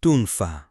Tunfa,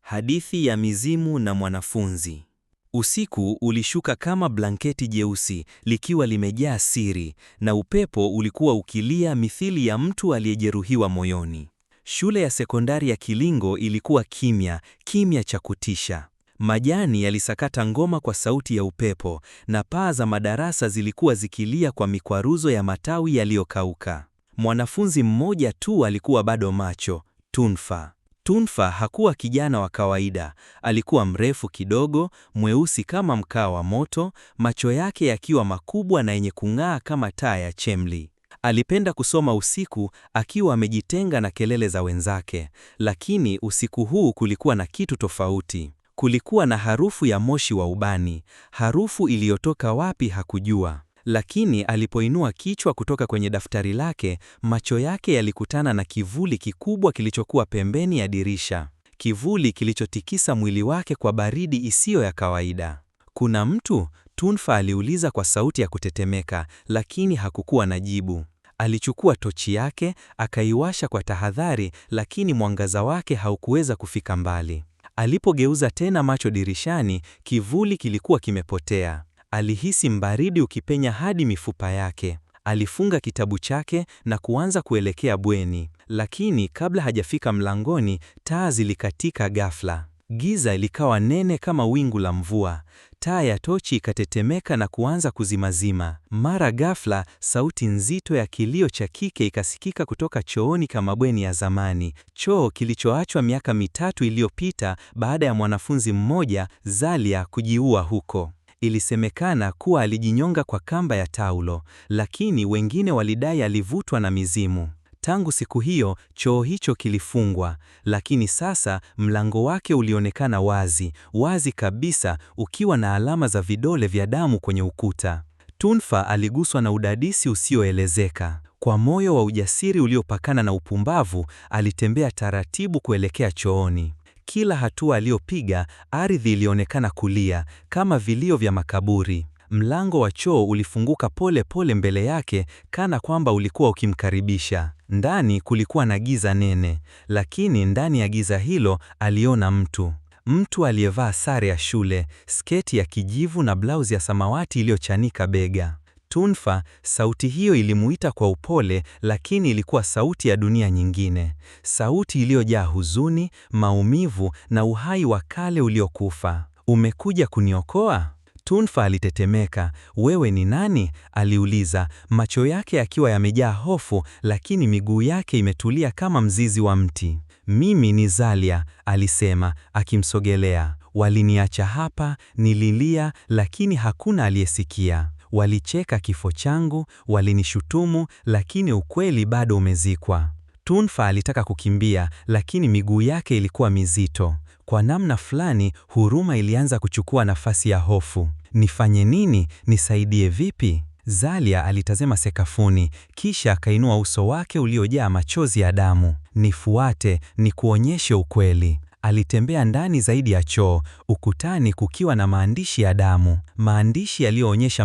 hadithi ya mizimu na mwanafunzi. Usiku ulishuka kama blanketi jeusi likiwa limejaa siri, na upepo ulikuwa ukilia mithili ya mtu aliyejeruhiwa moyoni. Shule ya sekondari ya Kilingo ilikuwa kimya, kimya cha kutisha. Majani yalisakata ngoma kwa sauti ya upepo, na paa za madarasa zilikuwa zikilia kwa mikwaruzo ya matawi yaliyokauka. Mwanafunzi mmoja tu alikuwa bado macho, Tunfa. Tunfa hakuwa kijana wa kawaida. Alikuwa mrefu kidogo, mweusi kama mkaa wa moto, macho yake yakiwa makubwa na yenye kung'aa kama taa ya chemli. Alipenda kusoma usiku akiwa amejitenga na kelele za wenzake, lakini usiku huu kulikuwa na kitu tofauti. Kulikuwa na harufu ya moshi wa ubani, harufu iliyotoka wapi hakujua. Lakini alipoinua kichwa kutoka kwenye daftari lake, macho yake yalikutana na kivuli kikubwa kilichokuwa pembeni ya dirisha. Kivuli kilichotikisa mwili wake kwa baridi isiyo ya kawaida. "Kuna mtu?" Tunfa aliuliza kwa sauti ya kutetemeka, lakini hakukuwa na jibu. Alichukua tochi yake, akaiwasha kwa tahadhari, lakini mwangaza wake haukuweza kufika mbali. Alipogeuza tena macho dirishani, kivuli kilikuwa kimepotea. Alihisi mbaridi ukipenya hadi mifupa yake. Alifunga kitabu chake na kuanza kuelekea bweni, lakini kabla hajafika mlangoni, taa zilikatika ghafla. Giza likawa nene kama wingu la mvua. Taa ya tochi ikatetemeka na kuanza kuzimazima. Mara ghafla, sauti nzito ya kilio cha kike ikasikika kutoka chooni kama bweni ya zamani, choo kilichoachwa miaka 3 iliyopita baada ya mwanafunzi mmoja, Zalia, kujiua huko. Ilisemekana kuwa alijinyonga kwa kamba ya taulo, lakini wengine walidai alivutwa na mizimu. Tangu siku hiyo, choo hicho kilifungwa, lakini sasa mlango wake ulionekana wazi, wazi kabisa, ukiwa na alama za vidole vya damu kwenye ukuta. Tunfa aliguswa na udadisi usioelezeka. Kwa moyo wa ujasiri uliopakana na upumbavu, alitembea taratibu kuelekea chooni. Kila hatua aliyopiga, ardhi ilionekana kulia, kama vilio vya makaburi. Mlango wa choo ulifunguka pole pole mbele yake, kana kwamba ulikuwa ukimkaribisha. Ndani kulikuwa na giza nene, lakini ndani ya giza hilo aliona mtu. Mtu aliyevaa sare ya shule, sketi ya kijivu na blauzi ya samawati iliyochanika bega. Tunfa, sauti hiyo ilimuita kwa upole, lakini ilikuwa sauti ya dunia nyingine. Sauti iliyojaa huzuni, maumivu na uhai wa kale uliokufa. "Umekuja kuniokoa?" Tunfa alitetemeka. "Wewe ni nani?" aliuliza, macho yake yakiwa yamejaa hofu, lakini miguu yake imetulia kama mzizi wa mti. "Mimi ni Zalia," alisema, akimsogelea. "Waliniacha hapa, nililia, lakini hakuna aliyesikia. Walicheka kifo changu, walinishutumu, lakini ukweli bado umezikwa." Tunfa alitaka kukimbia, lakini miguu yake ilikuwa mizito. Kwa namna fulani, huruma ilianza kuchukua nafasi ya hofu. "Nifanye nini? Nisaidie vipi?" Zalia alitazama sakafuni, kisha akainua uso wake uliojaa machozi ya damu. "Nifuate, nikuonyeshe ukweli." Alitembea ndani zaidi ya choo, ukutani kukiwa na maandishi ya damu. Maandishi yaliyoonyesha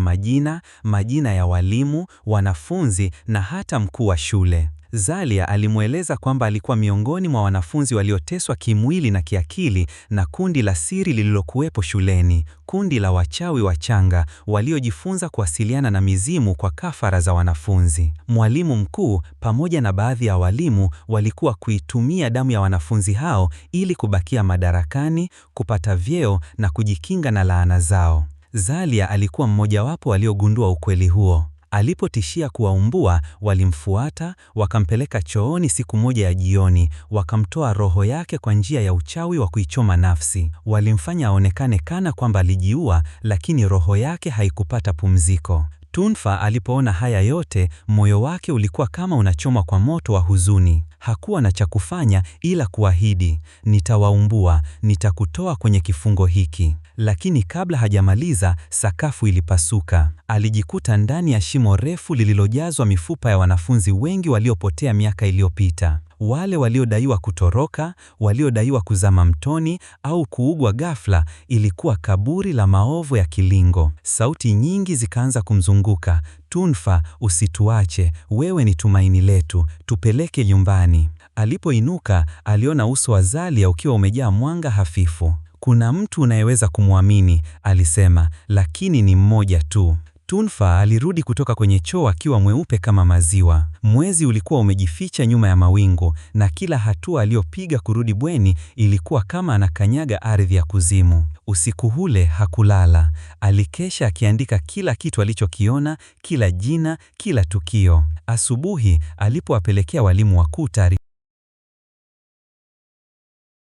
majina ya walimu, wanafunzi na hata mkuu wa shule. Zalia alimweleza kwamba alikuwa miongoni mwa wanafunzi walioteswa kimwili na kiakili na kundi la siri lililokuwepo shuleni, kundi la wachawi wachanga waliojifunza kuwasiliana na mizimu kwa kafara za wanafunzi. Mwalimu mkuu pamoja na baadhi ya walimu walikuwa kuitumia damu ya wanafunzi hao ili kubakia madarakani, kupata vyeo na kujikinga na laana zao. Zalia alikuwa mmojawapo waliogundua ukweli huo. Alipotishia kuwaumbua, walimfuata, wakampeleka chooni siku moja ya jioni, wakamtoa roho yake kwa njia ya uchawi wa kuichoma nafsi. Walimfanya aonekane kana kwamba alijiua, lakini roho yake haikupata pumziko. Tunfa alipoona haya yote, moyo wake ulikuwa kama unachoma kwa moto wa huzuni. Hakuwa na cha kufanya ila kuahidi, "Nitawaumbua, nitakutoa kwenye kifungo hiki." Lakini kabla hajamaliza, sakafu ilipasuka. Alijikuta ndani ya shimo refu lililojazwa mifupa ya wanafunzi wengi waliopotea miaka iliyopita. Wale waliodaiwa kutoroka, waliodaiwa kuzama mtoni au kuugwa ghafla. Ilikuwa kaburi la maovu ya Kilingo. Sauti nyingi zikaanza kumzunguka. "Tunfa, usituache, wewe ni tumaini letu, tupeleke nyumbani." Alipoinuka, aliona uso wa Zalia ukiwa umejaa mwanga hafifu. Kuna mtu unayeweza kumwamini, alisema, lakini ni mmoja tu. Tunfa alirudi kutoka kwenye choo akiwa mweupe kama maziwa. Mwezi ulikuwa umejificha nyuma ya mawingu, na kila hatua aliyopiga kurudi bweni ilikuwa kama anakanyaga ardhi ya kuzimu. Usiku ule hakulala. Alikesha akiandika kila kitu alichokiona, kila jina, kila tukio. Asubuhi alipowapelekea walimu wakuu taarifa